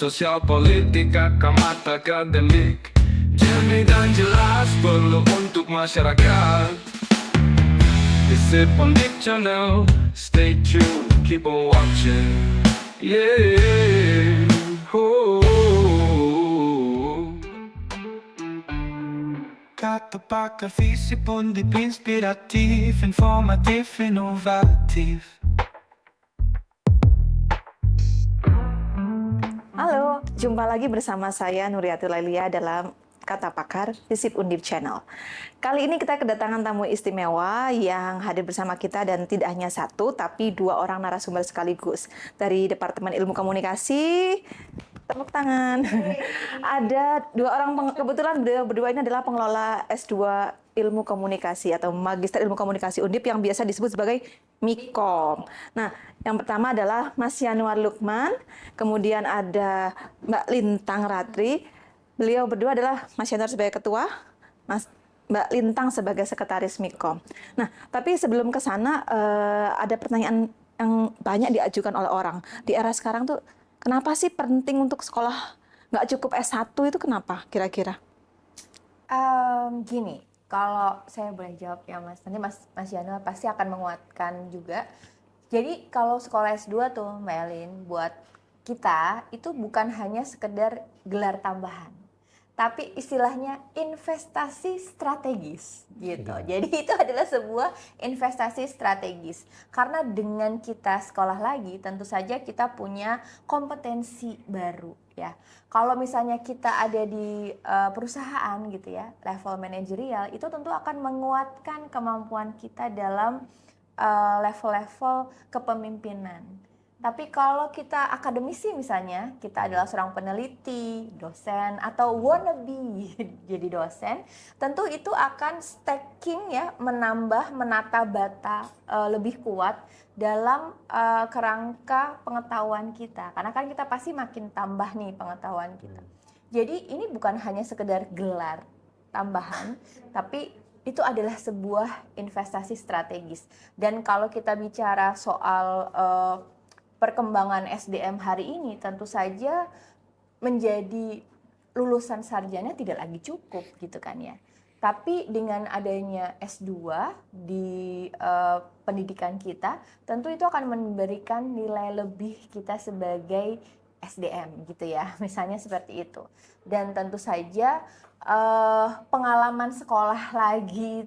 sosial, politik, akademik, jernih dan jelas perlu untuk masyarakat. Visit Undip Channel, stay tuned, keep on watching. Yeah. Oh. Kata pakar Visip Undip, inspiratif, informatif, inovatif. Halo, jumpa lagi bersama saya Nuriatul Lailia dalam Kata Pakar Visip Undip Channel. Kali ini kita kedatangan tamu istimewa yang hadir bersama kita dan tidak hanya satu, tapi dua orang narasumber sekaligus. Dari Departemen Ilmu Komunikasi, tepuk tangan. Ada dua orang, kebetulan berdua ini adalah pengelola S2 Ilmu Komunikasi atau Magister Ilmu Komunikasi Undip yang biasa disebut sebagai MIKOM. Nah, yang pertama adalah Mas Yanuar Lukman, kemudian ada Mbak Lintang Ratri. Beliau berdua adalah Mas Yanuar sebagai ketua, Mbak Lintang sebagai sekretaris MIKOM. Nah, tapi sebelum ke sana ada pertanyaan yang banyak diajukan oleh orang. Di era sekarang tuh, kenapa sih penting untuk sekolah nggak cukup S1 itu kenapa kira-kira? Gini, kalau saya boleh jawab ya Mas, nanti Mas Yana pasti akan menguatkan juga. Jadi kalau sekolah S2 tuh Mbak Elin, buat kita itu bukan hanya sekedar gelar tambahan, tapi istilahnya investasi strategis gitu. Jadi itu adalah sebuah investasi strategis. Karena dengan kita sekolah lagi, tentu saja kita punya kompetensi baru ya. Kalau misalnya kita ada di perusahaan gitu ya, level manajerial, itu tentu akan menguatkan kemampuan kita dalam level-level kepemimpinan. Tapi kalau kita akademisi misalnya, kita adalah seorang peneliti, dosen, atau wannabe jadi dosen, tentu itu akan stacking ya, menata bata lebih kuat dalam kerangka pengetahuan kita. Karena kan kita pasti makin tambah nih pengetahuan kita. Jadi ini bukan hanya sekedar gelar tambahan, tapi itu adalah sebuah investasi strategis. Dan kalau kita bicara soal perkembangan SDM hari ini, tentu saja menjadi lulusan sarjana tidak lagi cukup gitu kan ya. Tapi dengan adanya S2 di pendidikan kita, tentu itu akan memberikan nilai lebih kita sebagai SDM gitu ya, misalnya seperti itu. Dan tentu saja pengalaman sekolah lagi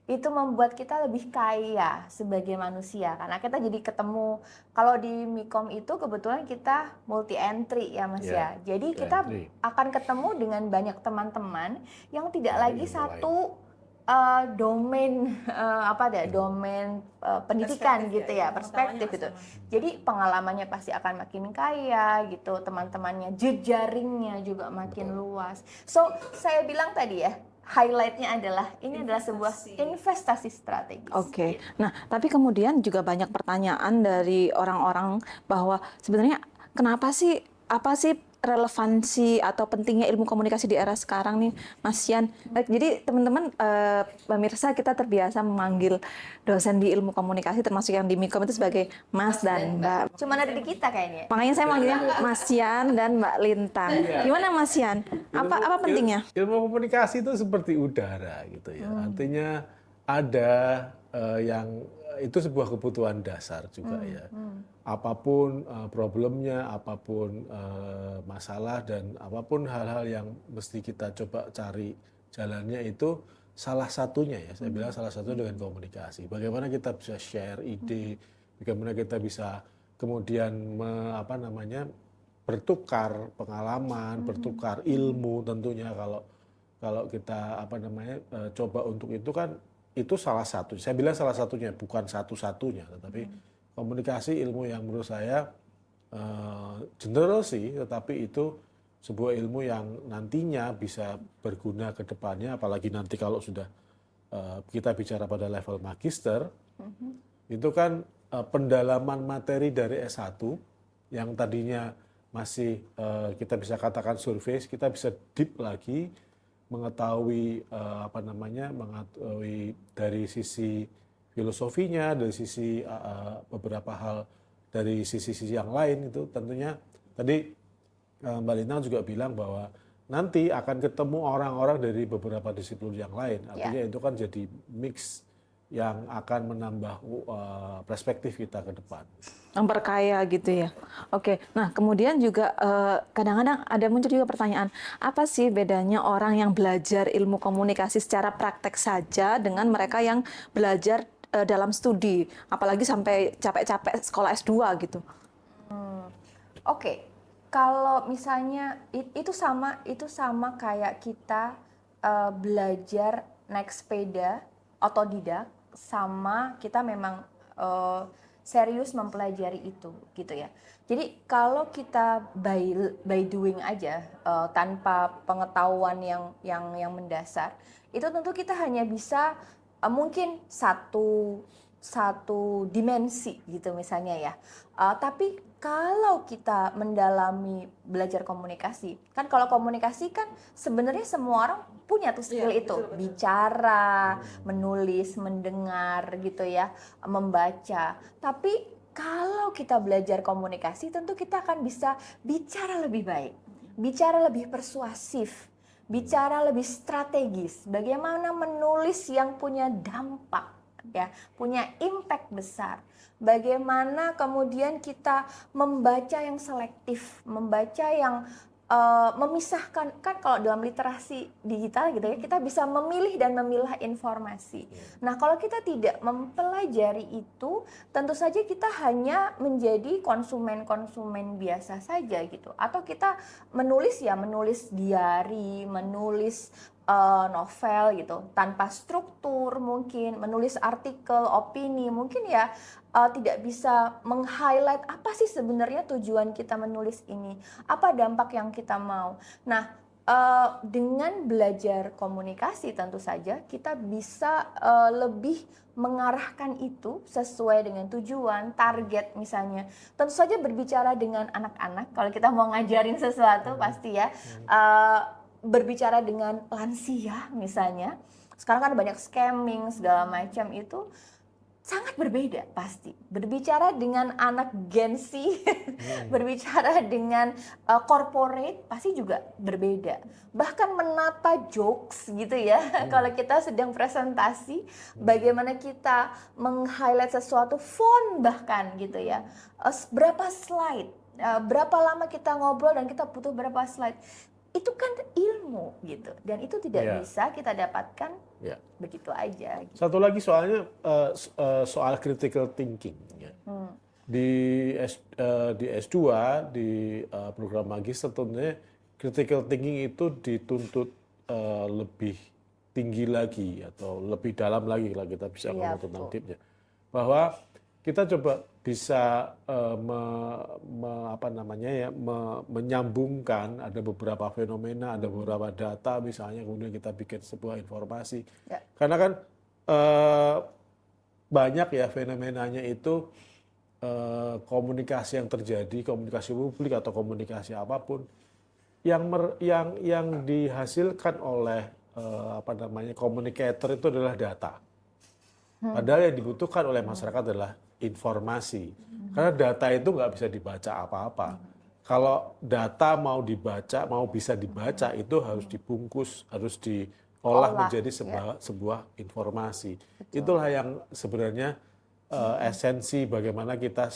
itu membuat kita lebih kaya sebagai manusia, karena kita jadi ketemu. Kalau di MIKOM itu kebetulan kita multi entry ya Mas ya. Jadi kita akan ketemu dengan banyak teman-teman yang tidak lagi satu domain domain pendidikan gitu ya, perspektif gitu. Jadi pengalamannya pasti akan makin kaya gitu, teman-temannya, jejaringnya juga makin luas. So saya bilang tadi ya, highlightnya adalah ini adalah sebuah investasi strategis. Oke. Nah, tapi kemudian juga banyak pertanyaan dari orang-orang bahwa sebenarnya apa sih relevansi atau pentingnya ilmu komunikasi di era sekarang nih, Mas Yan. Jadi teman-teman, pemirsa, kita terbiasa memanggil dosen di ilmu komunikasi termasuk yang di MIKOM itu sebagai Mas dan Mbak. Cuma ada di kita kayaknya. Makanya saya manggilnya Mas Yan dan Mbak Lintang. Gimana Mas Yan? Apa pentingnya? Ilmu komunikasi itu seperti udara gitu ya. Artinya ada yang itu sebuah kebutuhan dasar juga ya. Apapun problemnya, apapun masalah dan apapun hal-hal yang mesti kita coba cari jalannya, itu salah satunya ya. Saya bilang salah satu dengan komunikasi. Bagaimana kita bisa share ide, bagaimana kita bisa kemudian bertukar pengalaman, bertukar ilmu tentunya. Kalau kita coba untuk itu kan, itu salah satu. Saya bilang salah satunya, bukan satu-satunya, tetapi komunikasi ilmu yang menurut saya general sih, tetapi itu sebuah ilmu yang nantinya bisa berguna ke depannya, apalagi nanti kalau sudah kita bicara pada level magister, itu kan pendalaman materi dari S1 yang tadinya masih kita bisa katakan surface, kita bisa deep lagi mengetahui mengetahui dari sisi filosofinya, dari sisi beberapa hal dari sisi-sisi yang lain. Itu tentunya tadi Mbak Lina juga bilang bahwa nanti akan ketemu orang-orang dari beberapa disiplin yang lain. Artinya itu kan jadi mix yang akan menambah perspektif kita ke depan. Memperkaya gitu ya. Oke, nah kemudian juga kadang-kadang ada muncul juga pertanyaan, apa sih bedanya orang yang belajar ilmu komunikasi secara praktek saja dengan mereka yang belajar dalam studi, apalagi sampai capek-capek sekolah S2 gitu? Oke, kalau misalnya itu sama kayak kita belajar naik sepeda otodidak, sama kita memang serius mempelajari itu gitu ya. Jadi kalau kita by doing aja tanpa pengetahuan yang mendasar, itu tentu kita hanya bisa mungkin satu dimensi gitu misalnya ya. Tapi kalau kita mendalami belajar komunikasi, kan kalau komunikasi kan sebenarnya semua orang punya tuh skill itu, betul. Bicara, menulis, mendengar gitu ya, membaca. Tapi kalau kita belajar komunikasi, tentu kita akan bisa bicara lebih baik, bicara lebih persuasif, bicara lebih strategis, bagaimana menulis yang punya dampak, ya, punya impact besar. Bagaimana kemudian kita membaca yang selektif, membaca yang memisahkan, kan kalau dalam literasi digital gitu ya, kita bisa memilih dan memilah informasi. Nah, kalau kita tidak mempelajari itu, tentu saja kita hanya menjadi konsumen-konsumen biasa saja gitu. Atau kita menulis diary, menulis novel gitu, tanpa struktur mungkin, menulis artikel, opini, mungkin ya tidak bisa meng-highlight apa sih sebenarnya tujuan kita menulis ini, apa dampak yang kita mau. Nah, dengan belajar komunikasi tentu saja kita bisa lebih mengarahkan itu sesuai dengan tujuan, target misalnya. Tentu saja berbicara dengan anak-anak, kalau kita mau ngajarin sesuatu pasti ya, berbicara dengan lansia misalnya. Sekarang kan banyak scamming segala macam, itu sangat berbeda pasti. Berbicara dengan anak Gen Z, berbicara dengan corporate pasti juga berbeda. Bahkan menata jokes gitu ya. Kalau kita sedang presentasi, bagaimana kita meng-highlight sesuatu, font bahkan gitu ya. Berapa slide, berapa lama kita ngobrol dan kita butuh berapa slide. Itu kan ilmu gitu, dan itu tidak bisa kita dapatkan begitu aja. Gitu. Satu lagi soalnya soal critical thinking. Ya. Di S2 di program magister tentunya critical thinking itu dituntut lebih tinggi lagi atau lebih dalam lagi kalau kita bisa ngomong tentang tipnya. Bahwa kita coba bisa menyambungkan, ada beberapa fenomena, ada beberapa data misalnya, kemudian kita bikin sebuah informasi. Karena kan banyak ya fenomenanya itu komunikasi yang terjadi, komunikasi publik atau komunikasi apapun yang dihasilkan oleh communicator itu adalah data. Padahal yang dibutuhkan oleh masyarakat adalah informasi. Karena data itu nggak bisa dibaca apa-apa. Kalau data mau bisa dibaca, itu harus dibungkus, harus diolah menjadi sebuah informasi. Betul. Itulah yang sebenarnya esensi bagaimana kita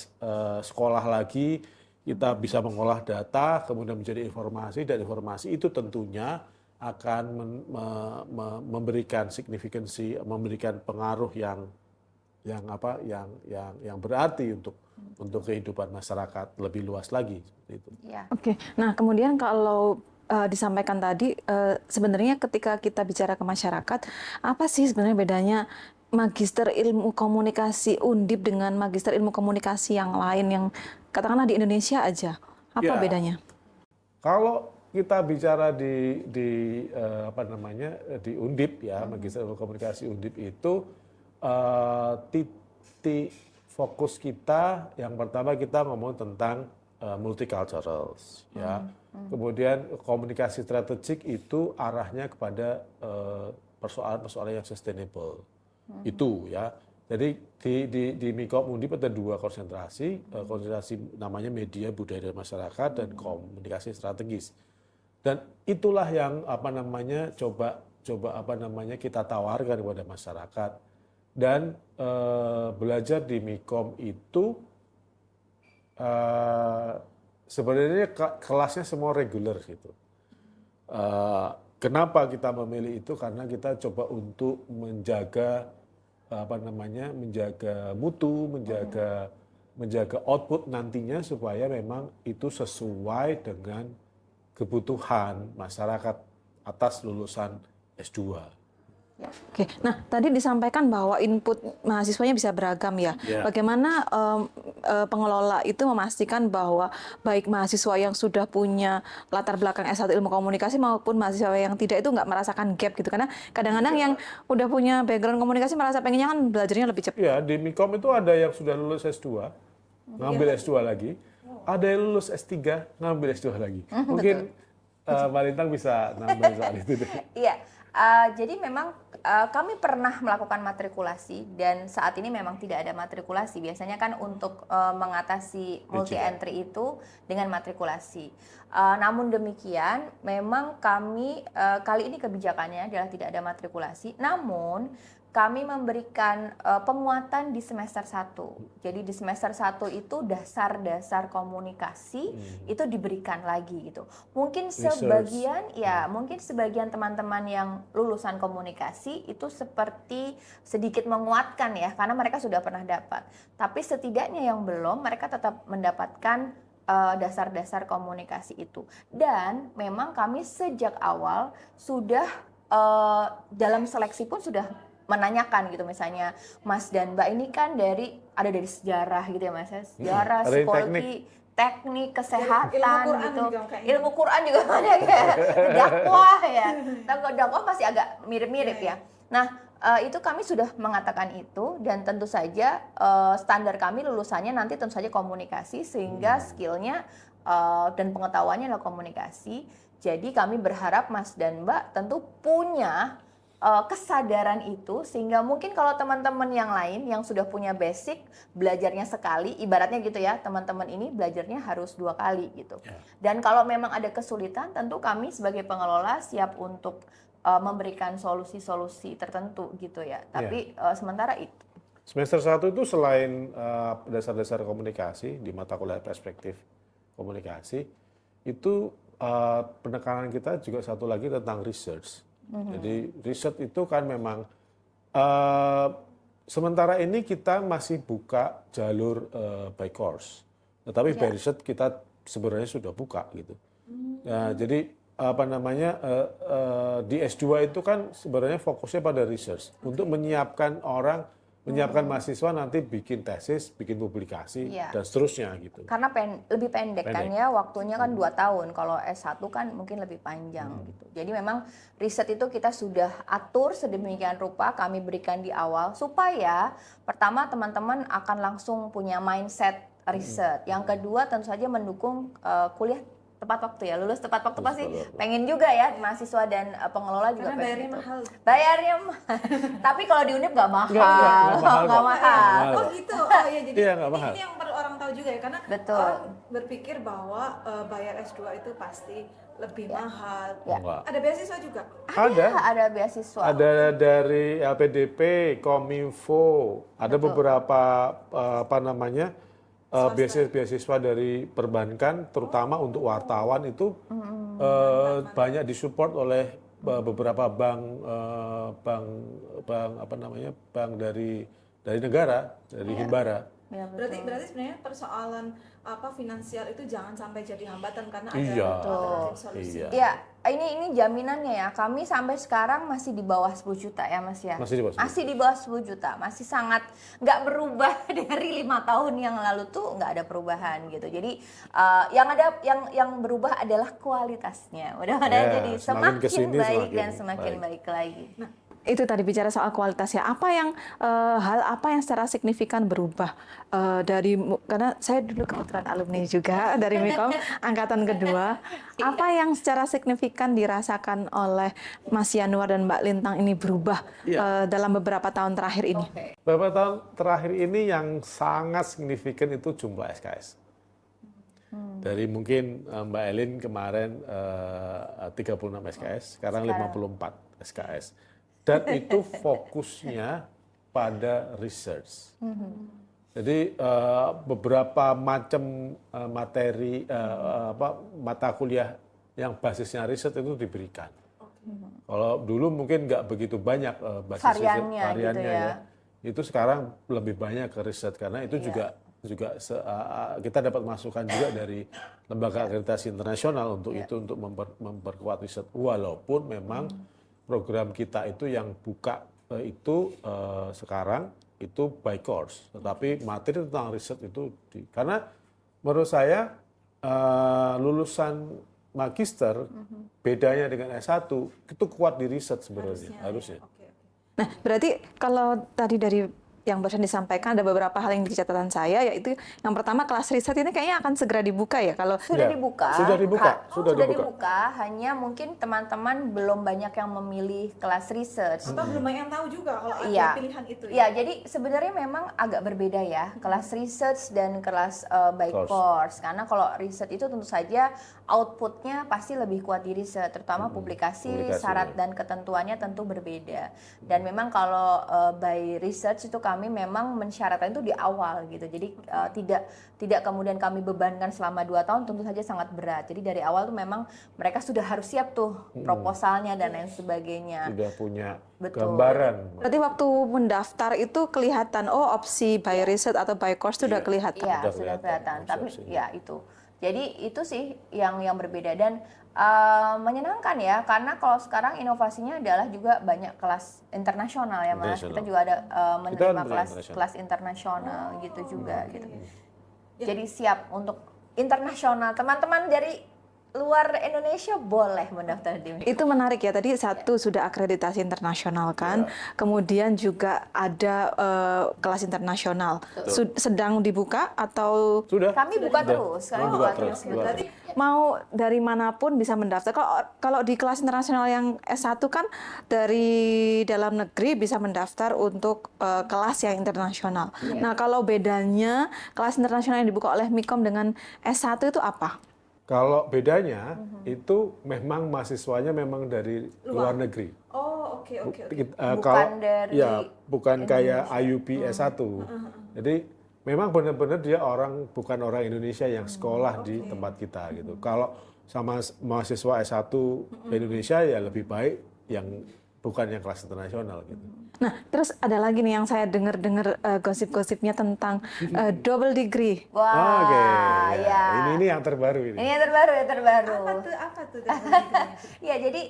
sekolah lagi, kita bisa mengolah data, kemudian menjadi informasi, dan informasi itu tentunya akan memberikan signifikansi, memberikan pengaruh yang berarti untuk kehidupan masyarakat lebih luas lagi, seperti itu. Oke. Nah, kemudian kalau disampaikan tadi, sebenarnya ketika kita bicara ke masyarakat, apa sih sebenarnya bedanya Magister Ilmu Komunikasi Undip dengan Magister Ilmu Komunikasi yang lain yang katakanlah di Indonesia aja? Apa bedanya? Kalau kita bicara di Undip ya, Magister Ilmu Komunikasi Undip itu titik fokus kita yang pertama kita ngomong tentang multiculturals ya. Kemudian komunikasi strategik itu arahnya kepada persoalan-persoalan yang sustainable. Itu ya. Jadi di Mikom Undip ada 2 konsentrasi, konsentrasi namanya media, budaya dan masyarakat dan komunikasi strategis. Dan itulah yang coba kita tawarkan kepada masyarakat. Dan belajar di Mikom itu sebenarnya kelasnya semua reguler gitu. Kenapa kita memilih itu? Karena kita coba untuk menjaga menjaga mutu, menjaga output nantinya supaya memang itu sesuai dengan kebutuhan masyarakat atas lulusan S2. Oke, nah tadi disampaikan bahwa input mahasiswanya bisa beragam ya. Ya. Bagaimana pengelola itu memastikan bahwa baik mahasiswa yang sudah punya latar belakang S1 ilmu komunikasi maupun mahasiswa yang tidak itu nggak merasakan gap gitu. Karena kadang-kadang yang udah punya background komunikasi merasa pengennya kan belajarnya lebih cepat. Ya, di Mikom itu ada yang sudah lulus S2, ngambil S2 lagi. Ada yang lulus S3, ngambil S2 lagi. Mungkin Mbak Lintang bisa nambah soal itu deh. Iya, jadi memang kami pernah melakukan matrikulasi dan saat ini memang tidak ada matrikulasi. Biasanya kan untuk mengatasi multi entry itu dengan matrikulasi. Namun demikian, memang kami kali ini kebijakannya adalah tidak ada matrikulasi. Namun kami memberikan penguatan di semester 1. Jadi di semester 1 itu dasar-dasar komunikasi itu diberikan lagi gitu. Mungkin sebagian mungkin sebagian teman-teman yang lulusan komunikasi itu seperti sedikit menguatkan ya karena mereka sudah pernah dapat. Tapi setidaknya yang belum mereka tetap mendapatkan dasar-dasar komunikasi itu. Dan memang kami sejak awal sudah dalam seleksi pun sudah menanyakan gitu, misalnya Mas dan Mbak ini kan ada dari sejarah gitu ya Mas, sejarah, psikologi, teknik, kesehatan gitu, ilmu Quran juga ada ya, dakwah ya, dakwah masih agak mirip-mirip ya. Nah itu kami sudah mengatakan itu dan tentu saja standar kami lulusannya nanti tentu saja komunikasi sehingga skillnya dan pengetahuannya adalah komunikasi. Jadi kami berharap Mas dan Mbak tentu punya kesadaran itu sehingga mungkin kalau teman-teman yang lain yang sudah punya basic belajarnya sekali, ibaratnya gitu ya, teman-teman ini belajarnya harus 2 kali gitu. Dan kalau memang ada kesulitan tentu kami sebagai pengelola siap untuk memberikan solusi-solusi tertentu gitu ya. Tapi sementara itu semester 1 itu selain dasar-dasar komunikasi di mata kuliah perspektif komunikasi itu penekanan kita juga satu lagi tentang research. Jadi riset itu kan memang sementara ini kita masih buka jalur by course, tetapi by riset kita sebenarnya sudah buka gitu. Nah, jadi di S2 itu kan sebenarnya fokusnya pada research untuk menyiapkan mahasiswa nanti bikin tesis, bikin publikasi dan seterusnya gitu. Karena lebih pendek kan ya, waktunya kan 2 tahun. Kalau S1 kan mungkin lebih panjang gitu. Jadi memang riset itu kita sudah atur sedemikian rupa, kami berikan di awal supaya pertama teman-teman akan langsung punya mindset riset. Yang kedua tentu saja mendukung kuliah tepat waktu ya, lulus tepat waktu pasti pengen juga ya mahasiswa dan pengelola juga. Karena bayarnya mahal. Bayarnya mahal. Tapi kalau di Undip nggak mahal. Nggak mahal. Oh gitu. Oh iya, jadi Iya, nggak mahal. ini yang perlu orang tahu juga ya, karena orang berpikir bahwa bayar S2 itu pasti lebih mahal. Enggak. Ada beasiswa juga? Ada beasiswa. Ada dari LPDP, Kominfo, ada beberapa beasiswa dari perbankan, terutama untuk wartawan itu banyak disupport oleh beberapa bank dari negara, dari Himbara. Ya, berarti sebenarnya persoalan finansial itu jangan sampai jadi hambatan karena ada Iya. alternatif solusi. Iya. Ya, ini jaminannya ya. Kami sampai sekarang masih di bawah 10 juta ya Mas ya. Masih di bawah 10 Masih di bawah 10 juta. Masih sangat nggak berubah dari 5 tahun yang lalu tuh nggak ada perubahan gitu. Jadi yang berubah adalah kualitasnya. Mudah-mudahan jadi semakin semakin kesini baik semakin dan semakin baik. baik lagi. Nah, Itu tadi bicara soal kualitasnya. Apa yang hal apa yang secara signifikan berubah karena saya dulu kebetulan alumni juga dari MIKOM angkatan kedua. Apa yang secara signifikan dirasakan oleh Mas Yanuar dan Mbak Lintang ini berubah dalam beberapa tahun terakhir ini? Beberapa tahun terakhir ini yang sangat signifikan itu jumlah SKS. Dari mungkin Mbak Elin kemarin 36 SKS, sekarang 54 SKS. Dan itu fokusnya pada research. Jadi beberapa macam materi mata kuliah yang basisnya riset itu diberikan. Kalau dulu mungkin nggak begitu banyak basis Variannya gitu ya. Itu sekarang lebih banyak ke riset karena itu juga kita dapat masukan juga dari lembaga akreditasi internasional untuk itu untuk memperkuat riset. Walaupun memang program kita itu yang buka itu sekarang itu by course, tetapi materi tentang riset itu karena menurut saya lulusan magister bedanya dengan S1 itu kuat di riset sebenarnya harusnya. Nah, berarti kalau tadi dari yang barusan disampaikan ada beberapa hal yang di catatan saya, yaitu yang pertama kelas riset ini kayaknya akan segera dibuka ya kalau Sudah dibuka. Sudah dibuka. Hanya mungkin teman-teman belum banyak yang memilih kelas research. Atau belum banyak yang tahu juga kalau ada Iya. pilihan itu. Iya, jadi sebenarnya memang agak berbeda ya kelas research dan kelas by course. Karena kalau riset itu tentu saja outputnya pasti lebih kuat di riset, terutama publikasi, syarat dan ketentuannya tentu berbeda. Dan memang kalau by research itu kami memang mensyaratkan itu di awal gitu. Jadi tidak kemudian kami bebankan selama 2 tahun, tentu saja sangat berat. Jadi dari awal tuh memang mereka sudah harus siap tuh proposalnya dan lain sebagainya. Sudah punya Betul. gambaran. berarti waktu mendaftar itu kelihatan opsi by research atau by course itu udah kelihatan. Iya, Sudah sudah kelihatan kelihatan. Tapi opsi-opsinya. ya itu. Jadi itu sih yang berbeda dan menyenangkan ya, karena kalau sekarang inovasinya adalah juga banyak kelas internasional ya Mas. Kita juga ada menerima kelas internasional gitu juga gitu. Jadi siap untuk internasional. Teman-teman dari luar Indonesia boleh mendaftar di MIKOM. Itu menarik ya, tadi satu sudah akreditasi internasional kan, kemudian juga ada kelas internasional. Sedang dibuka atau Sudah. Kami buka terus, kami buka terus. Berarti mau dari manapun bisa mendaftar? Kalau di kelas internasional yang S1 kan dari dalam negeri bisa mendaftar untuk kelas yang internasional. Nah, kalau bedanya kelas internasional yang dibuka oleh MIKOM dengan S1 itu apa? Kalau bedanya itu memang mahasiswanya memang dari luar negeri. oh oke. Bukan dari bukan kayak IUP S1. Jadi memang benar-benar dia bukan orang Indonesia yang sekolah di tempat kita gitu. Kalau sama mahasiswa S1 Indonesia ya lebih baik yang bukan yang kelas internasional gitu. Nah, terus ada lagi nih yang saya dengar gosip-gosipnya tentang double degree. Wah, Oke, ya. Ini yang terbaru ini. Ini yang terbaru. Apa tuh degree-nya? Ya, jadi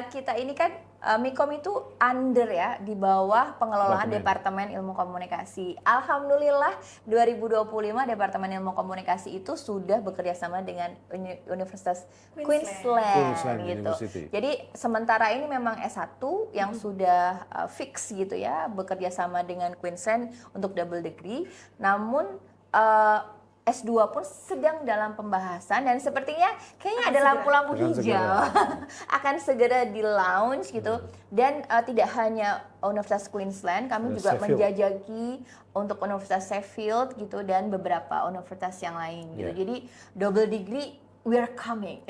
kita ini kan MIKOM itu under ya, di bawah pengelolaan Departemen Ilmu Komunikasi. Alhamdulillah 2025 Departemen Ilmu Komunikasi itu sudah bekerja sama dengan Universitas Queensland gitu. University. Jadi sementara ini memang S1 yang sudah fix gitu ya, bekerja sama dengan Queensland untuk double degree. Namun S2 pun sedang dalam pembahasan dan sepertinya kayaknya ada lampu-lampu hijau akan segera di launch gitu. Dan tidak hanya Universitas Queensland, kami juga menjajaki untuk Universitas Sheffield gitu dan beberapa universitas yang lain gitu. Jadi double degree we are coming.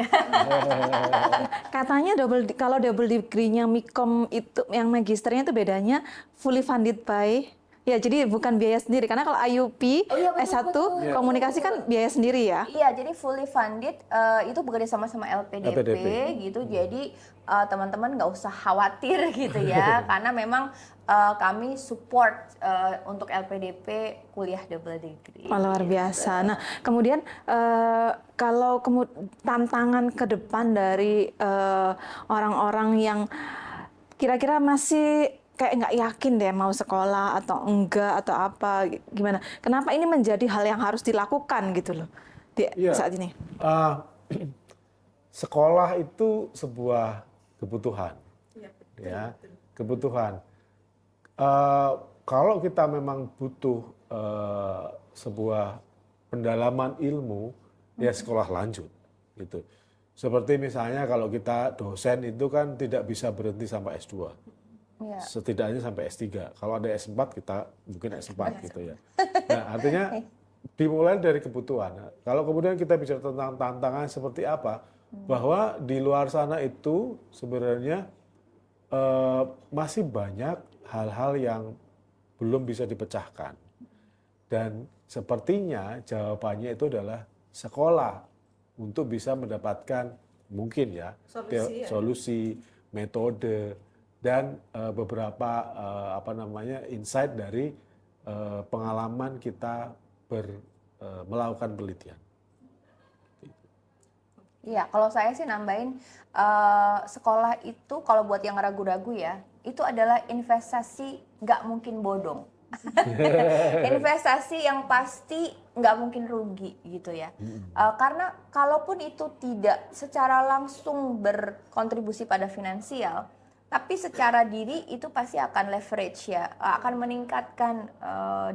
Katanya kalau double degree-nya MIKOM itu yang magisternya itu bedanya fully funded by. Ya, jadi bukan biaya sendiri. Karena kalau IUP S1 komunikasi kan biaya sendiri ya. Iya, jadi fully funded itu bekerja sama LPDP gitu. Jadi teman-teman nggak usah khawatir gitu ya. Karena memang kami support untuk LPDP kuliah double degree. Oh, luar biasa. Nah, kemudian kalau tantangan ke depan dari orang-orang yang kira-kira masih kayak nggak yakin deh mau sekolah atau enggak atau apa, gimana? Kenapa ini menjadi hal yang harus dilakukan gitu loh saat ini? Sekolah itu sebuah kebutuhan, ya. kebutuhan. Kalau kita memang butuh sebuah pendalaman ilmu, ya sekolah lanjut gitu. Seperti misalnya kalau kita dosen itu kan tidak bisa berhenti sampai S2. Iya. Setidaknya sampai S3. Kalau ada S4 kita mungkin S4 gitu ya. Nah, artinya dimulai dari kebutuhan. Nah, kalau kemudian kita bicara tentang tantangan seperti apa, bahwa di luar sana itu sebenarnya masih banyak hal-hal yang belum bisa dipecahkan. Dan sepertinya jawabannya itu adalah sekolah untuk bisa mendapatkan mungkin ya solusi, metode, dan beberapa insight dari pengalaman kita melakukan penelitian. Iya, kalau saya sih nambahin sekolah itu kalau buat yang ragu-ragu ya, itu adalah investasi nggak mungkin bodong. Investasi yang pasti nggak mungkin rugi gitu ya. Karena kalaupun itu tidak secara langsung berkontribusi pada finansial, tapi secara diri itu pasti akan leverage ya, akan meningkatkan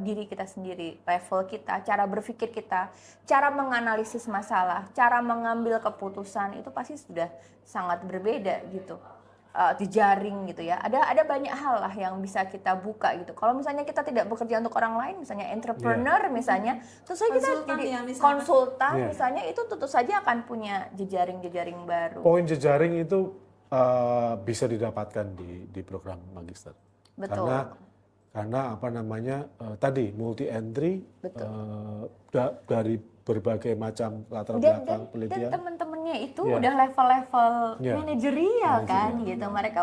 diri kita sendiri, level kita, cara berpikir kita, cara menganalisis masalah, cara mengambil keputusan itu pasti sudah sangat berbeda gitu. Jejaring gitu ya, ada banyak hal lah yang bisa kita buka gitu. Kalau misalnya kita tidak bekerja untuk orang lain, misalnya entrepreneur misalnya, terus kita jadi konsultan misalnya, itu tentu saja akan punya jejaring-jejaring baru. Poin jejaring itu bisa didapatkan di program magister. Betul. Karena tadi multi entry dari berbagai macam latar belakang penelitian. Dan teman-temannya itu udah level-level manajerial kan gitu. Mereka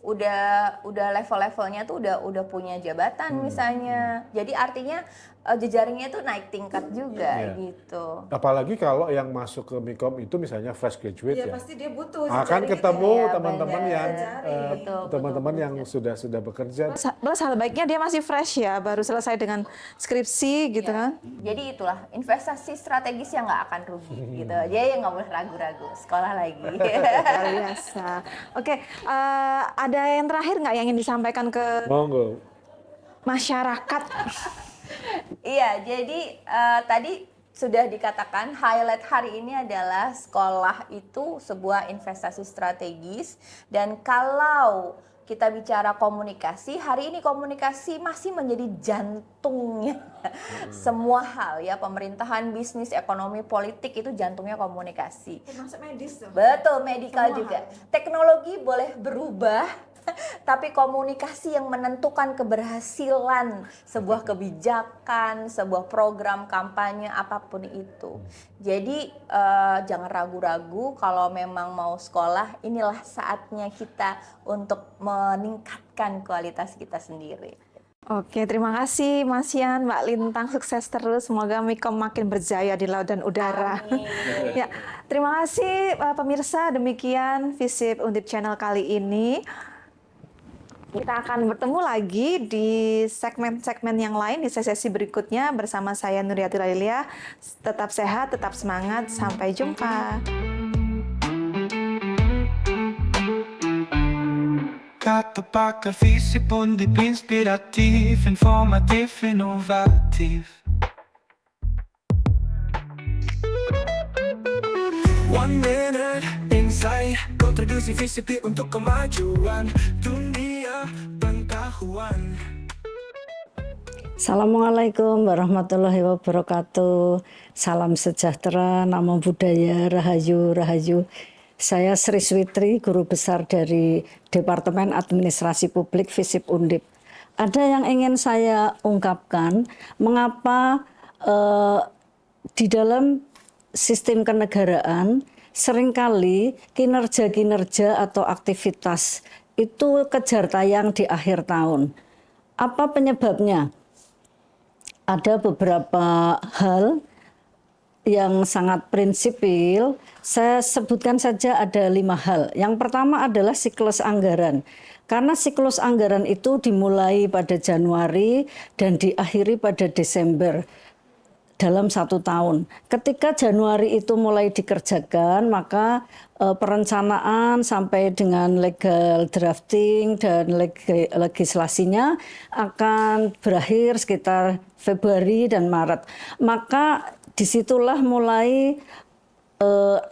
udah level-levelnya tuh udah punya jabatan misalnya. Jadi artinya jejaringnya itu naik tingkat juga gitu. Apalagi kalau yang masuk ke Mikom itu misalnya fresh graduate ya. Pasti dia butuh Akan ketemu teman-teman yang sudah bekerja. Plus hal baiknya dia masih fresh ya, baru selesai dengan skripsi gitu kan. Jadi itulah investasi strategis yang nggak akan rugi gitu. Jadi nggak boleh ragu-ragu, sekolah lagi. Luar biasa. Oke, ada yang terakhir nggak yang ingin disampaikan ke Monggo. masyarakat? Iya, jadi tadi sudah dikatakan highlight hari ini adalah sekolah itu sebuah investasi strategis, dan kalau kita bicara komunikasi, hari ini komunikasi masih menjadi jantungnya semua hal ya, pemerintahan, bisnis, ekonomi, politik itu jantungnya komunikasi. Termasuk medis tuh. Betul, medical Semua juga. hal. Teknologi boleh berubah, tapi komunikasi yang menentukan keberhasilan sebuah kebijakan, sebuah program kampanye apapun itu. Jadi jangan ragu-ragu kalau memang mau sekolah, inilah saatnya kita untuk meningkatkan kualitas kita sendiri. Oke, terima kasih Mas Yan, Mbak Lintang, sukses terus. Semoga Mikom makin berjaya di laut dan udara. Ya, terima kasih pemirsa, demikian Visip Undip Channel kali ini. Kita akan bertemu lagi di segmen-segmen yang lain di sesi berikutnya bersama saya Nuriati Lailia. Tetap sehat, tetap semangat, sampai jumpa. Kata pakar Visip Undip inspiratif, informatif, inovatif. One minute insight, kontribusi Visip untuk kemajuan dunia pengetahuan. Assalamualaikum warahmatullahi wabarakatuh. Salam sejahtera, namo buddhaya, rahayu, rahayu. Saya Sri Switri, guru besar dari Departemen Administrasi Publik Visip Undip. Ada yang ingin saya ungkapkan, mengapa di dalam sistem kenegaraan seringkali kinerja-kinerja atau aktivitas itu kejar tayang di akhir tahun. Apa penyebabnya? Ada beberapa hal yang sangat prinsipil, saya sebutkan saja ada 5 hal. Yang pertama adalah siklus anggaran. Karena siklus anggaran itu dimulai pada Januari dan diakhiri pada Desember. dalam 1 tahun. Ketika Januari itu mulai dikerjakan, maka perencanaan sampai dengan legal drafting dan legislasinya akan berakhir sekitar Februari dan Maret. Maka disitulah mulai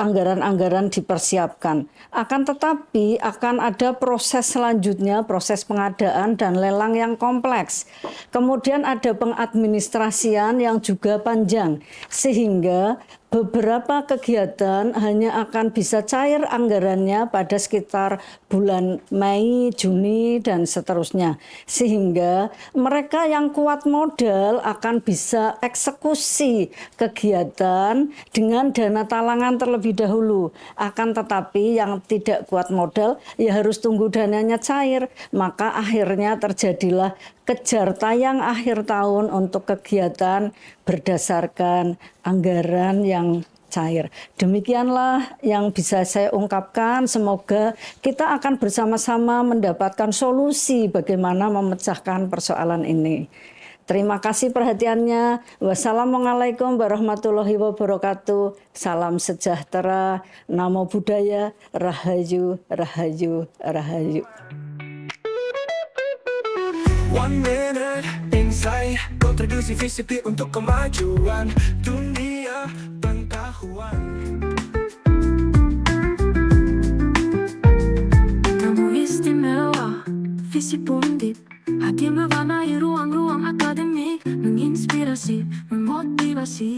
anggaran-anggaran dipersiapkan. Akan tetapi akan ada proses selanjutnya, proses pengadaan dan lelang yang kompleks. Kemudian ada pengadministrasian yang juga panjang, sehingga beberapa kegiatan hanya akan bisa cair anggarannya pada sekitar bulan Mei, Juni, dan seterusnya. Sehingga mereka yang kuat modal akan bisa eksekusi kegiatan dengan dana talangan terlebih dahulu. Akan tetapi yang tidak kuat modal ya harus tunggu dananya cair. Maka akhirnya terjadilah kejar tayang akhir tahun untuk kegiatan berdasarkan anggaran yang cair. Demikianlah yang bisa saya ungkapkan. Semoga kita akan bersama-sama mendapatkan solusi bagaimana memecahkan persoalan ini. Terima kasih perhatiannya. Wassalamualaikum warahmatullahi wabarakatuh. Salam sejahtera, namo buddhaya, rahayu, rahayu, rahayu. 1 minute insight, kontribusi VCP untuk kemajuan dunia pengetahuan. Tamu istimewa, Visip Undip, hadir mewarnai ruang-ruang akademik, menginspirasi, memotivasi.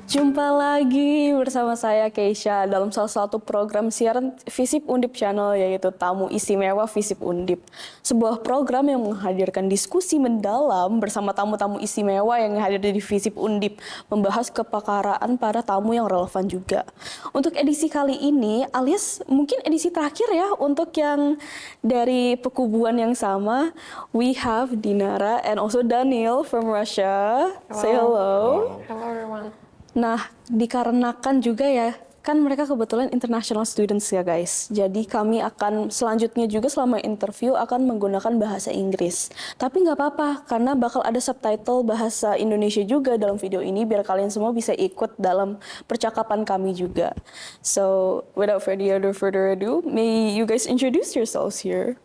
Jumpa lagi bersama saya Keisha dalam salah satu program siaran Visip Undip Channel, yaitu Tamu Istimewa Visip Undip. Sebuah program yang menghadirkan diskusi mendalam bersama tamu-tamu istimewa yang hadir di Visip Undip, membahas kepakaraan para tamu yang relevan juga. Untuk edisi kali ini, alias mungkin edisi terakhir ya, untuk yang dari pekubuan yang sama, we have Dinara and also Daniel from Russia. Say hello. Hello everyone. Nah, dikarenakan juga ya, kan mereka kebetulan international students ya guys. Jadi kami akan selanjutnya juga selama interview akan menggunakan bahasa Inggris. Tapi nggak apa-apa, karena bakal ada subtitle bahasa Indonesia juga dalam video ini, biar kalian semua bisa ikut dalam percakapan kami juga. So, without further ado, may you guys introduce yourselves here.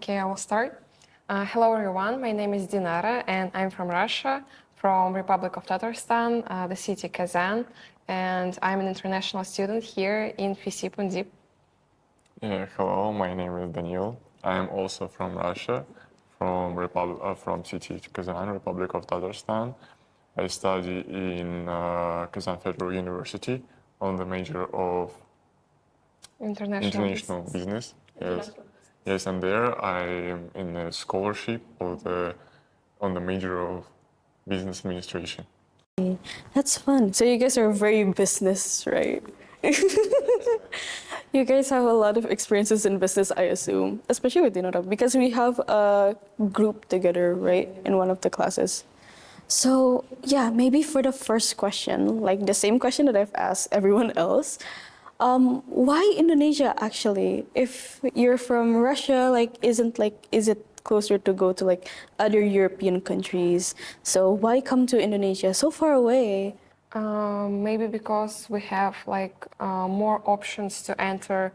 Okay, I will start. Hello everyone, my name is Dinara and I'm from Russia, from Republic of Tatarstan, the city Kazan, and I'm an international student here in Visip Undip. Hello, my name is Daniel. I'm also from Russia, from city Kazan, Republic of Tatarstan. I study in Kazan Federal University on the major of international business. Yes, and there I am in a scholarship on the major of business administration. That's fun. So you guys are very business, right? You guys have a lot of experiences in business, I assume, especially with Dinara, because we have a group together, right, in one of the classes. So yeah, maybe for the first question, like the same question that I've asked everyone else, why Indonesia actually? If you're from Russia, is it closer to go to like other European countries? So why come to Indonesia so far away? Maybe because we have more options to enter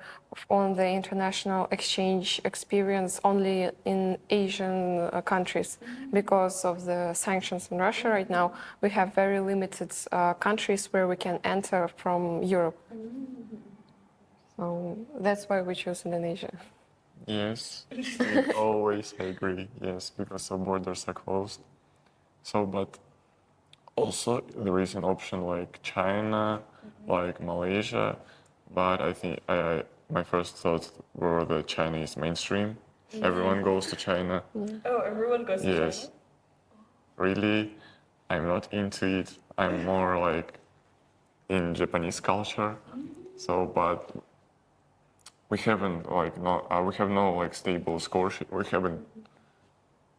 on the international exchange experience only in Asian countries. Because of the sanctions in Russia right now, we have very limited countries where we can enter from Europe. So that's why we chose Indonesia. Yes, always I agree. Yes, because the borders are closed. So, but also there is an option like China, like Malaysia, but I think my first thoughts were the Chinese mainstream. Everyone goes to China. Oh, everyone goes to China? Yes. Really, I'm not into it. I'm more like in Japanese culture. So, but we haven't we have no stable scholarship. We haven't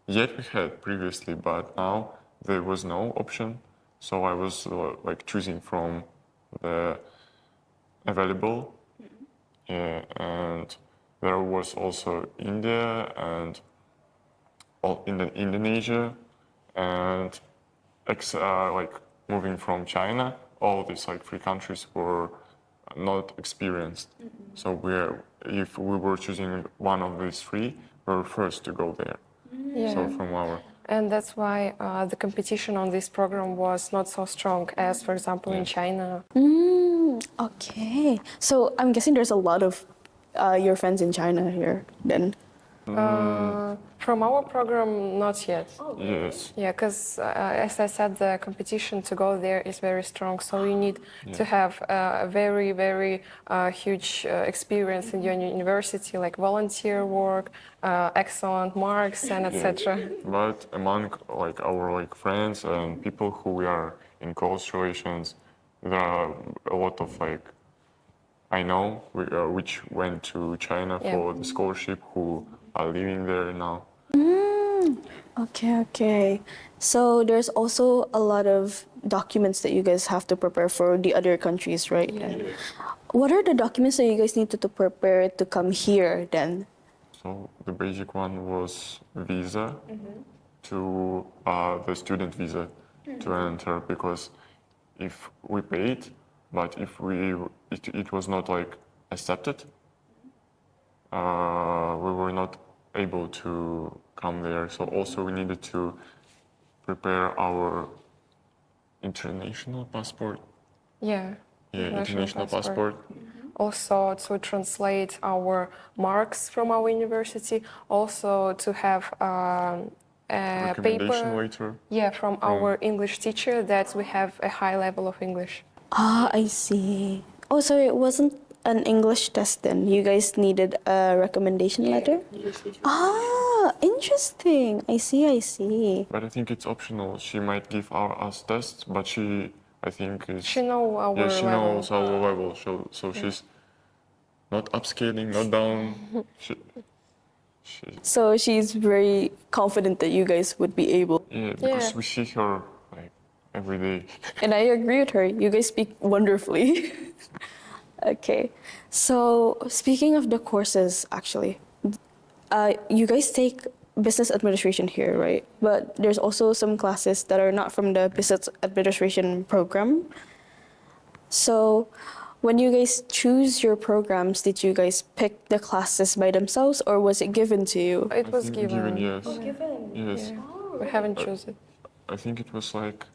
yet. We had previously, but now there was no option. So I was choosing from the available, and there was also India and Indonesia, and like moving from China, all these like three countries were not experienced. So if we were choosing one of these three, we were first to go there. Yeah. So from our And that's why the competition on this program was not so strong as, for example, in China. Okay. So I'm guessing there's a lot of your friends in China here then. From our program, not yet. yes. Yeah, because as I said, the competition to go there is very strong. So you need to have a very, very huge experience in your university, like volunteer work, excellent marks, and etc. But among like our like friends and people who we are in close relations, there are a lot of like I know which went to China for the scholarship who are living there now. Okay. So there's also a lot of documents that you guys have to prepare for the other countries, right? Yeah. What are the documents that you guys need to prepare to come here then? So the basic one was visa to the student visa to enter, because if we paid, but if it was not like accepted, we were not able to come there. So also we needed to prepare our international passport. Yeah. International passport. Also to translate our marks from our university. Also to have a Recommendation paper. later. Yeah, from our English teacher that we have a high level of English. Ah, I see. Oh, so it wasn't an English test then. You guys needed a recommendation letter? Ah, interesting. I see. But I think it's optional. She might give us tests, but I think She knows our yeah, she level. knows our level. So she's not upscaling, not down. So she's very confident that you guys would be able. Yeah, because we see her like every day. And I agree with her. You guys speak wonderfully. Okay. So speaking of the courses, actually, you guys take business administration here, right? But there's also some classes that are not from the business administration program. So when you guys choose your programs, did you guys pick the classes by themselves or was it given to you? It was given. Yes. Yes. We haven't chosen. I think it was like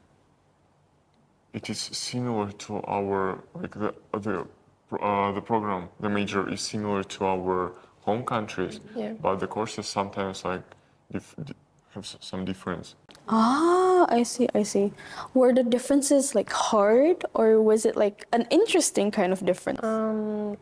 it is similar to our like the program. The major is similar to our home countries, but the courses sometimes like have some difference. Ah, I see. Were the differences like hard or was it like an interesting kind of difference?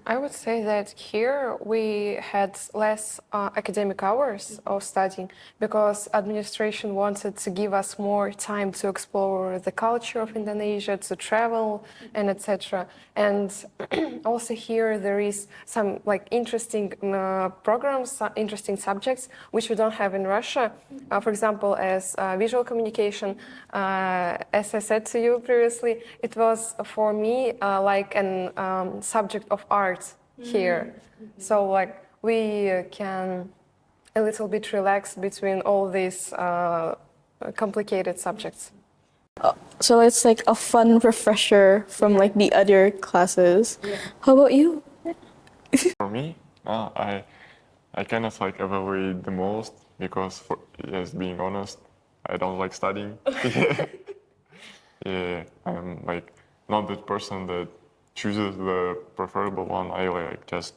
I would say that here we had less academic hours of studying because administration wanted to give us more time to explore the culture of Indonesia, to travel, and etc. And also here there is some like interesting programs, interesting subjects which we don't have in Russia. For example, as visual communication, as I said to you previously, it was for me like an subject of art here. So like we can a little bit relax between all these complicated subjects. So it's like a fun refresher from like the other classes. How about you? For me, I kind of like evaluate the most because, being honest, I don't like studying. Yeah, I'm like not that person that chooses the preferable one. I like just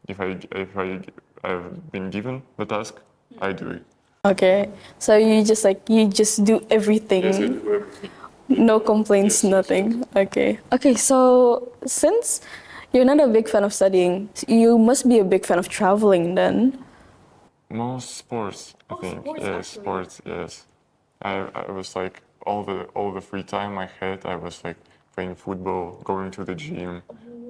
if I've been given the task, I do it. Okay, so you just do everything. Yes, I do everything. No complaints, nothing. Okay. So since you're not a big fan of studying, you must be a big fan of traveling then. Most sports, I think. Yes, sports. Yes, I was like all the free time I had, I was like playing football, going to the gym,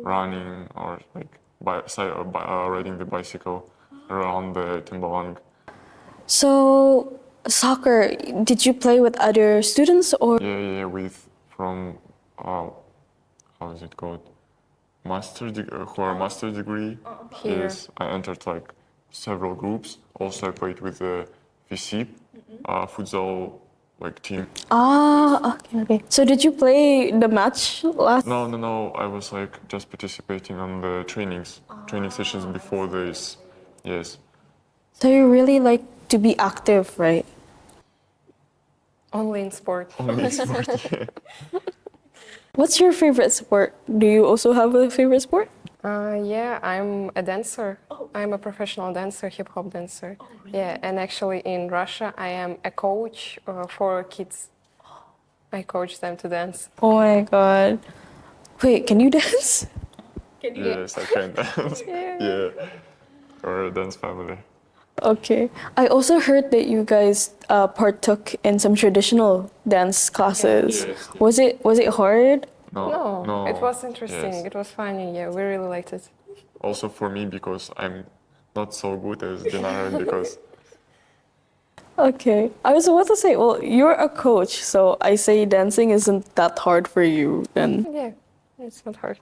running, or like riding the bicycle around the Tembalang. So soccer, did you play with other students or? Yeah, from how is it called? Master degree. Here. Yes, I entered like several groups. Also, I played with the FISIP futsal like team. Ah, okay. So did you play the match last? No. I was like just participating on the training sessions before this. Yes. So you really like to be active, right? Only in sport. Only sport. Yeah. What's your favorite sport? Do you also have a favorite sport? Yeah, I'm a dancer. I'm a professional dancer, hip hop dancer. Yeah, and actually in Russia, I am a coach for kids. I coach them to dance. Oh my god. Wait, can you dance? Yes, I can dance. Yeah. We're a dance family. Okay. I also heard that you guys partook in some traditional dance classes. Yes. Was it hard? No, it was interesting. Yes. It was funny. Yeah, we really liked it. Also for me because I'm not so good as Dinar because Okay. I was about to say, well, you're a coach, so I say dancing isn't that hard for you then. Yeah, it's not hard.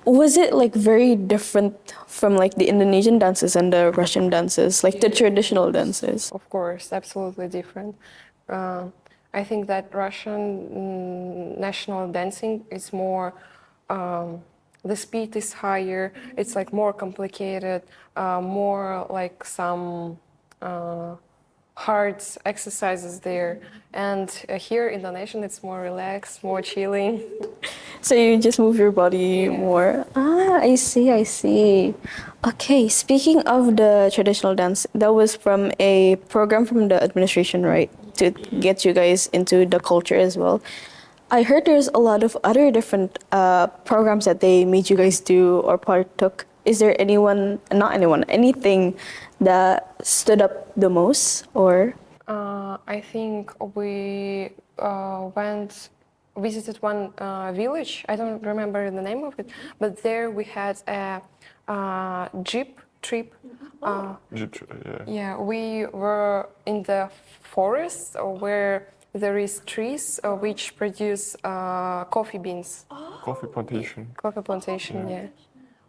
Was it like very different from like the Indonesian dances and the Russian dances, like the traditional dances? Of course, absolutely different. I think that Russian national dancing is more, the speed is higher, it's like more complicated, more like some hard exercises there. And here in Indonesian, it's more relaxed, more chilling. So you just move your body more. Ah, I see. Okay, speaking of the traditional dance, that was from a program from the administration, right? To get you guys into the culture as well. I heard there's a lot of other different programs that they made you guys do or partook. Is there anything that stood up the most or? I think we visited one village. I don't remember the name of it, but there we had a jeep trip. Yeah, we were in the forest where there is trees which produce coffee beans. coffee plantation. Coffee plantation, yeah.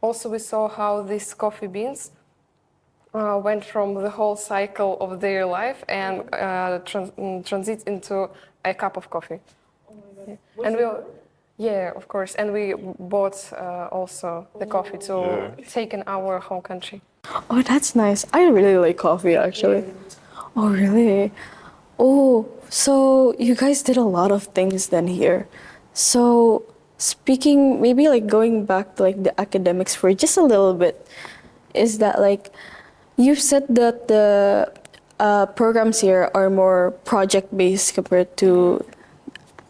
Also, we saw how these coffee beans went from the whole cycle of their life and transit into a cup of coffee. Yeah. And yeah, of course. And we bought also the coffee to take in our home country. Oh, that's nice. I really like coffee actually. Oh, really? Oh, so you guys did a lot of things then here. So speaking, maybe like going back to like the academics for just a little bit, is that like, you've said that the programs here are more project-based compared to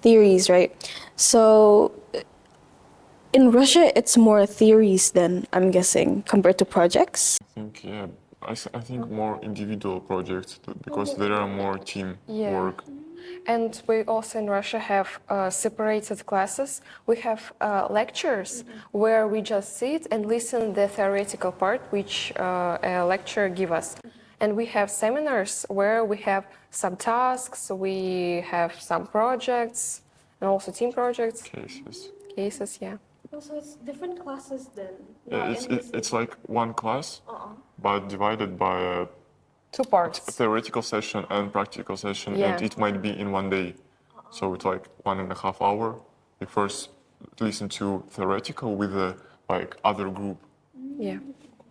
theories, right? So in Russia, it's more theories then, I'm guessing, compared to projects? I think, yeah. I think more individual projects because there are more team work. And we also in Russia have separated classes. We have lectures where we just sit and listen the theoretical part which a lecturer give us. And we have seminars where we have some tasks, we have some projects, and also team projects. Cases, yeah. So it's different classes then? Yeah, it's like one class, but divided by 2 parts. Theoretical session and practical session, and it might be in one day. So it's like 1.5 hours. You first listen to theoretical with the like other group. Yeah.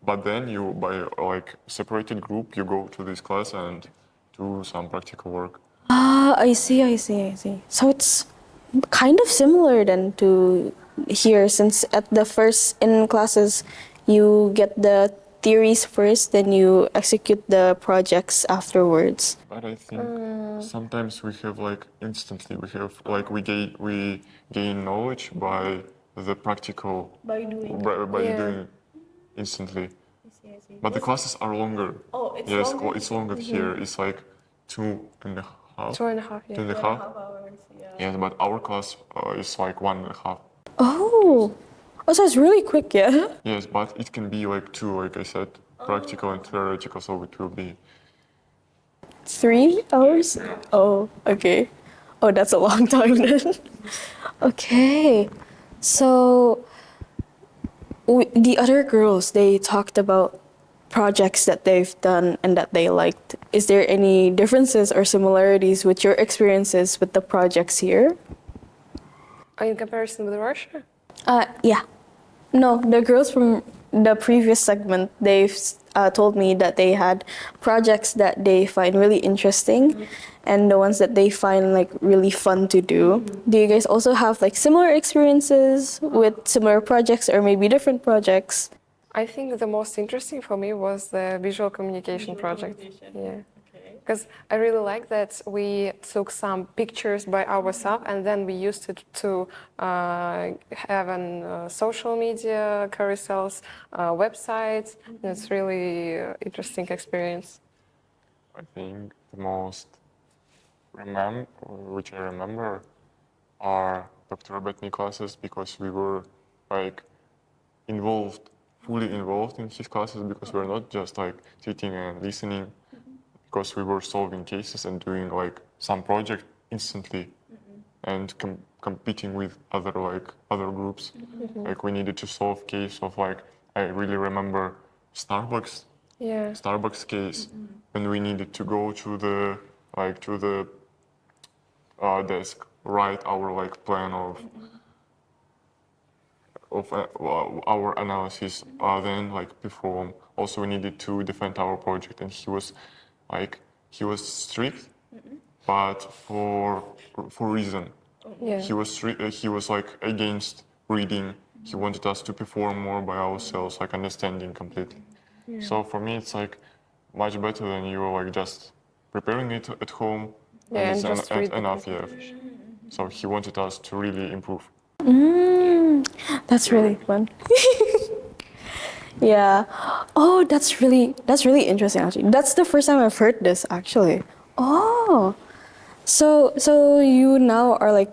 But then you, by like separated group, you go to this class and do some practical work. Ah, I see. So it's kind of similar then to here, since at the first in classes, you get the theories first, then you execute the projects afterwards. But I think sometimes we have like instantly, we gain knowledge by the practical, by doing instantly. I see. But the classes are longer. Oh, it's longer? It's longer here. It's like 2.5. 2.5, yeah. 2.5 hours, yeah, but our class is like 1.5. Oh, so it's really quick, yeah? Yes, but it can be like 2, like I said, practical and theoretical, so it will be 3 hours? Oh, okay. Oh, that's a long time then. Okay. So the other girls, they talked about projects that they've done and that they liked. Is there any differences or similarities with your experiences with the projects here? In comparison with Russia? Yeah. No, the girls from the previous segment, they've told me that they had projects that they find really interesting and the ones that they find like really fun to do. Do you guys also have like similar experiences with similar projects or maybe different projects? I think the most interesting for me was the visual communication project. Yeah. Because I really like that we took some pictures by ourselves and then we used it to have an social media carousels, websites. It's really interesting experience. I think the most which I remember are Dr. Robotnik classes, because we were like fully involved in his classes, because we're not just like sitting and listening, because we were solving cases and doing like some project instantly and competing with other groups. Like we needed to solve case of like, I really remember Starbucks case, when we needed to go to the desk, write our like plan of our analysis, then like perform. Also, we needed to defend our project, and he was strict, but for reason. Yeah. He was strict. He was like against reading. He wanted us to perform more by ourselves, like understanding completely. So for me, it's like much better than you like just preparing it at home. Yeah, and and it's just read enough. Yeah. So he wanted us to really improve. That's really fun. Yeah. Oh, that's really interesting actually. That's the first time I've heard this actually. Oh. So you now are like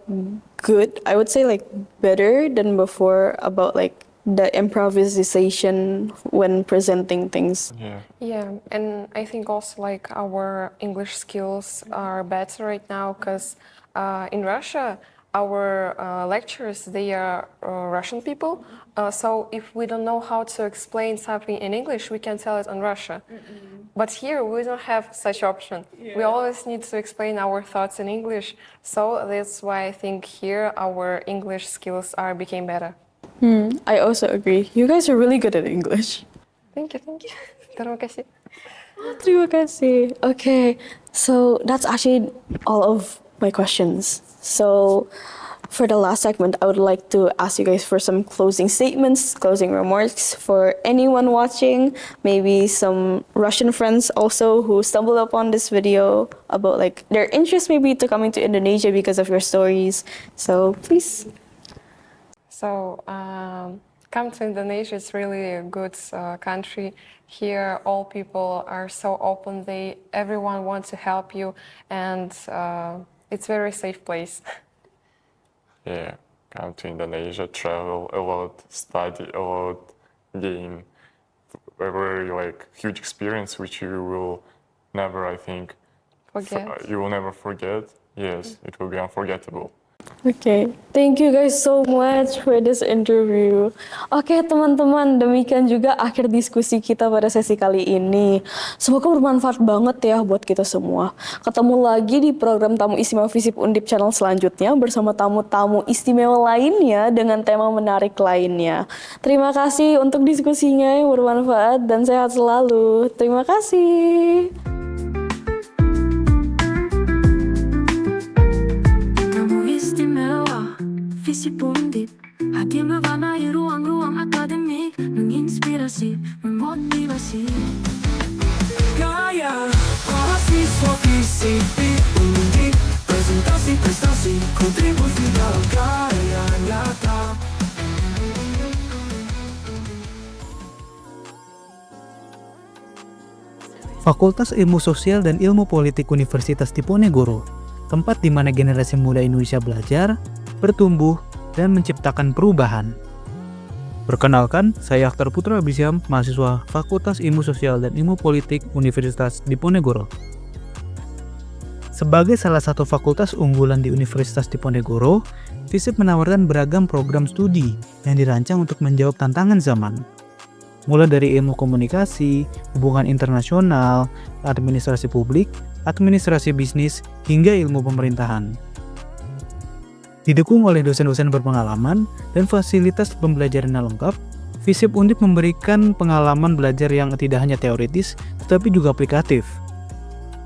good, I would say like better than before about like the improvisation when presenting things. Yeah. Yeah, and I think also like our English skills are better right now, because in Russia, our lecturers, they are Russian people. So if we don't know how to explain something in English, we can tell it in Russia. But here we don't have such option. We always need to explain our thoughts in English. So that's why I think here our English skills became better. I also agree. You guys are really good at English. Thank you. Terima kasih. Terima kasih. Okay, so that's actually all of my questions. So for the last segment, I would like to ask you guys for some closing statements, closing remarks for anyone watching, maybe some Russian friends also who stumbled upon this video about like their interest maybe to coming to Indonesia because of your stories. So please. So come to Indonesia. It's really a good country. Here, all people are so open. Everyone wants to help you, and it's a very safe place. Yeah, come to Indonesia, travel a lot, study a lot, gain a very like huge experience, which you will never, I think, you will never forget. Yes, it will be unforgettable. Okay, thank you guys so much for this interview. Oke teman-teman, demikian juga akhir diskusi kita pada sesi kali ini. Semoga bermanfaat banget ya buat kita semua. Ketemu lagi di program Tamu Istimewa FISIP Undip Channel selanjutnya bersama tamu-tamu istimewa lainnya dengan tema menarik lainnya. Terima kasih untuk diskusinya yang bermanfaat dan sehat selalu. Terima kasih. FISIP Undip, hadir mewarnai ruang-ruang akademik, menginspirasi, memotivasi. Gaya, mahasiswa FISIP Undip, presentasi prestasi, kontribusi dalam karya nyata. Fakultas Ilmu Sosial dan Ilmu Politik Universitas Diponegoro, tempat di mana generasi muda Indonesia belajar, bertumbuh, dan menciptakan perubahan. Perkenalkan, saya Akhtar Putra Abisyam, mahasiswa Fakultas Ilmu Sosial dan Ilmu Politik Universitas Diponegoro. Sebagai salah satu fakultas unggulan di Universitas Diponegoro, FISIP menawarkan beragam program studi yang dirancang untuk menjawab tantangan zaman. mulai dari ilmu komunikasi, hubungan internasional, administrasi publik, administrasi bisnis, hingga ilmu pemerintahan. Didukung oleh dosen-dosen berpengalaman dan fasilitas pembelajaran yang lengkap, FISIP Undip memberikan pengalaman belajar yang tidak hanya teoritis, tetapi juga aplikatif.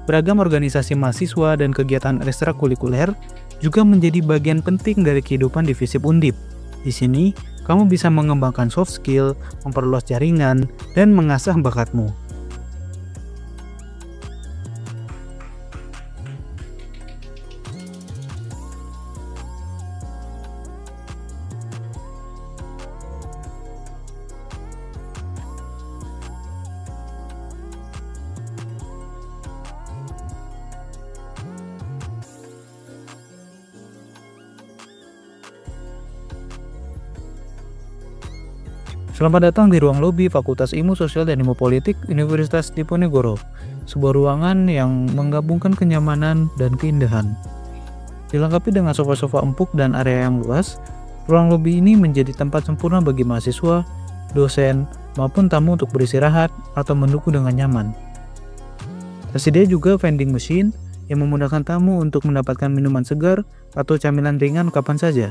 Beragam organisasi mahasiswa dan kegiatan ekstrakurikuler juga menjadi bagian penting dari kehidupan di FISIP Undip. Di sini, kamu bisa mengembangkan soft skill, memperluas jaringan, dan mengasah bakatmu. Selamat datang di ruang lobi Fakultas Ilmu Sosial dan Ilmu Politik Universitas Diponegoro, sebuah ruangan yang menggabungkan kenyamanan dan keindahan. Dilengkapi dengan sofa-sofa empuk dan area yang luas, ruang lobi ini menjadi tempat sempurna bagi mahasiswa, dosen, maupun tamu untuk beristirahat atau menunggu dengan nyaman. Tersedia juga vending machine yang memudahkan tamu untuk mendapatkan minuman segar atau camilan ringan kapan saja.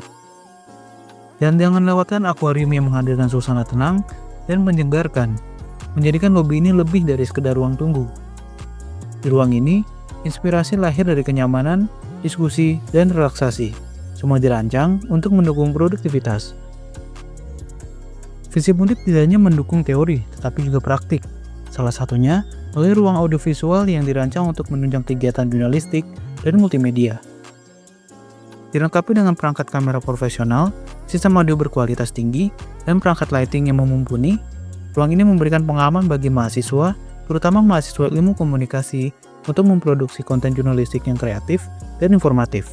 Dan jangan lewatkan akuarium yang menghadirkan suasana tenang dan menyegarkan, menjadikan lobi ini lebih dari sekedar ruang tunggu. Di ruang ini, inspirasi lahir dari kenyamanan, diskusi, dan relaksasi. Semua dirancang untuk mendukung produktivitas. FISIP Undip tidak hanya mendukung teori, tetapi juga praktik. Salah satunya melalui ruang audiovisual yang dirancang untuk menunjang kegiatan jurnalistik dan multimedia. Dilengkapi dengan perangkat kamera profesional, sistem audio berkualitas tinggi, dan perangkat lighting yang mumpuni, ruang ini memberikan pengalaman bagi mahasiswa, terutama mahasiswa ilmu komunikasi, untuk memproduksi konten jurnalistik yang kreatif dan informatif.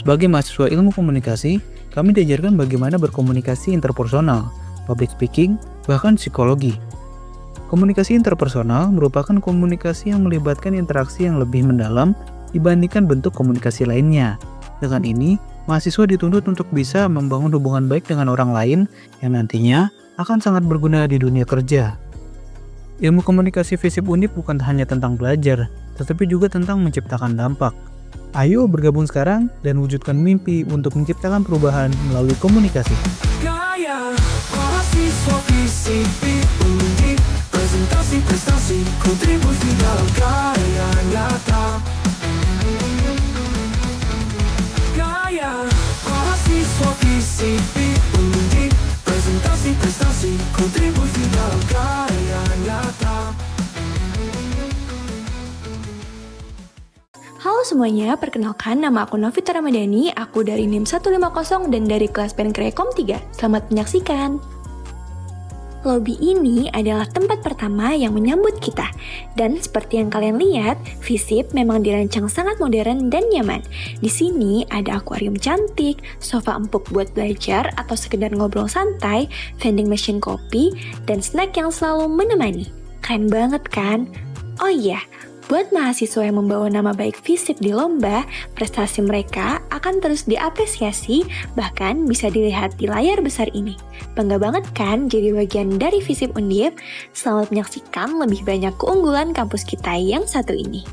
Sebagai mahasiswa ilmu komunikasi, kami diajarkan bagaimana berkomunikasi interpersonal, public speaking, bahkan psikologi. Komunikasi interpersonal merupakan komunikasi yang melibatkan interaksi yang lebih mendalam dibandingkan bentuk komunikasi lainnya. Dengan ini, mahasiswa dituntut untuk bisa membangun hubungan baik dengan orang lain yang nantinya akan sangat berguna di dunia kerja. Ilmu komunikasi FISIP Undip bukan hanya tentang belajar, tetapi juga tentang menciptakan dampak. Ayo bergabung sekarang dan wujudkan mimpi untuk menciptakan perubahan melalui komunikasi. Gaya mahasiswa FISIP Undip, presentasi prestasi, kontribusi dalam karya nyata. Gaya mahasiswa FISIP Undip, presentasi prestasi, kontribusi dalam karya nyata. Halo semuanya, perkenalkan nama aku Novita Ramadhani, aku dari NIM 150 dan dari kelas Penkrekom 3. Selamat menyaksikan. Lobi ini adalah tempat pertama yang menyambut kita. Dan seperti yang kalian lihat, FISIP memang dirancang sangat modern dan nyaman. Di sini ada akuarium cantik, sofa empuk buat belajar atau sekedar ngobrol santai, vending machine kopi, dan snack yang selalu menemani. Keren banget kan? Oh iya, buat mahasiswa yang membawa nama baik FISIP di lomba, prestasi mereka akan terus diapresiasi, bahkan bisa dilihat di layar besar ini. Bangga banget kan jadi bagian dari FISIP Undip? Selamat menyaksikan lebih banyak keunggulan kampus kita yang satu ini.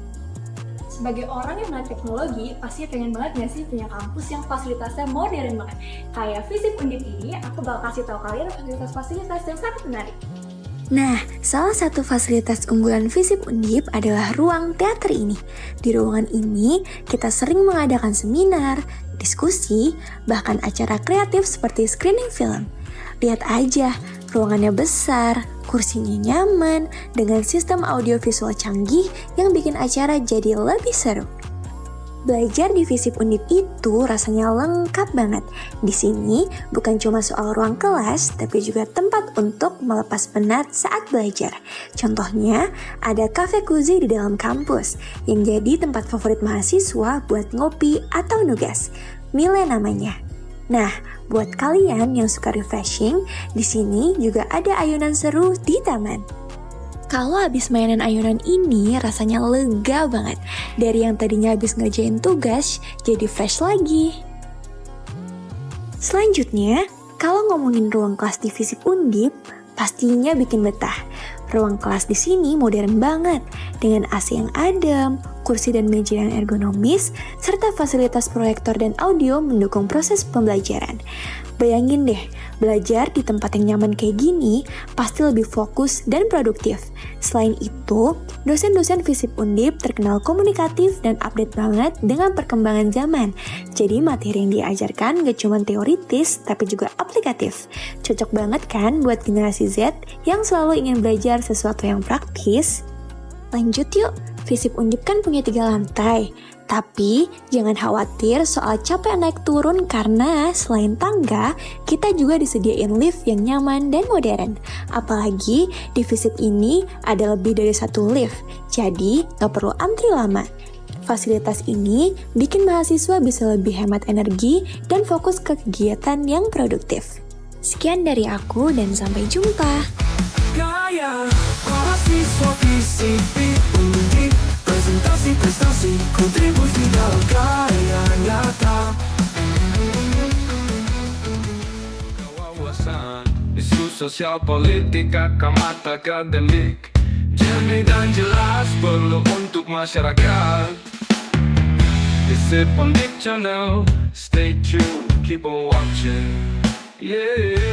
Sebagai orang yang melek teknologi, pasti pengen banget gak sih punya kampus yang fasilitasnya modern banget. Kayak FISIP Undip ini, aku bakal kasih tahu kalian fasilitas-fasilitas yang sangat menarik. Nah, salah satu fasilitas unggulan FISIP Undip adalah ruang teater ini. Di ruangan ini, kita sering mengadakan seminar, diskusi, bahkan acara kreatif seperti screening film. Lihat aja, ruangannya besar, kursinya nyaman, dengan sistem audiovisual canggih yang bikin acara jadi lebih seru. Belajar di FISIP Undip itu rasanya lengkap banget. Di sini bukan cuma soal ruang kelas, tapi juga tempat untuk melepas penat saat belajar. Contohnya, ada cafe cozy di dalam kampus, yang jadi tempat favorit mahasiswa buat ngopi atau nugas. Mile namanya. Nah, buat kalian yang suka refreshing, di sini juga ada ayunan seru di taman. Kalau habis mainan ayunan ini rasanya lega banget. Dari yang tadinya habis ngerjain tugas, jadi fresh lagi. Selanjutnya, kalau ngomongin ruang kelas di Fisip Undip, pastinya bikin betah. Ruang kelas di sini modern banget, dengan AC yang adem, kursi dan meja yang ergonomis, serta fasilitas proyektor dan audio mendukung proses pembelajaran. Bayangin deh, belajar di tempat yang nyaman kayak gini pasti lebih fokus dan produktif. Selain itu, dosen-dosen Fisip Undip terkenal komunikatif dan update banget dengan perkembangan zaman. Jadi materi yang diajarkan gak cuma teoritis, tapi juga aplikatif. Cocok banget kan buat generasi Z yang selalu ingin belajar sesuatu yang praktis? Lanjut yuk, Fisip Undip kan punya 3 lantai. Tapi jangan khawatir soal capek naik turun karena selain tangga, kita juga disediain lift yang nyaman dan modern. Apalagi di Fisip ini ada lebih dari 1 lift, jadi nggak perlu antri lama. Fasilitas ini bikin mahasiswa bisa lebih hemat energi dan fokus ke kegiatan yang produktif. Sekian dari aku dan sampai jumpa. Gaya mahasiswa Fisip Undip, presentasi prestasi kontribusi dalam karya nyata. Wawasan isu sosial politik akamat akademik, jernih dan jelas perlu untuk masyarakat. Fisip Undip Channel, stay tuned, keep on watching. Yeah.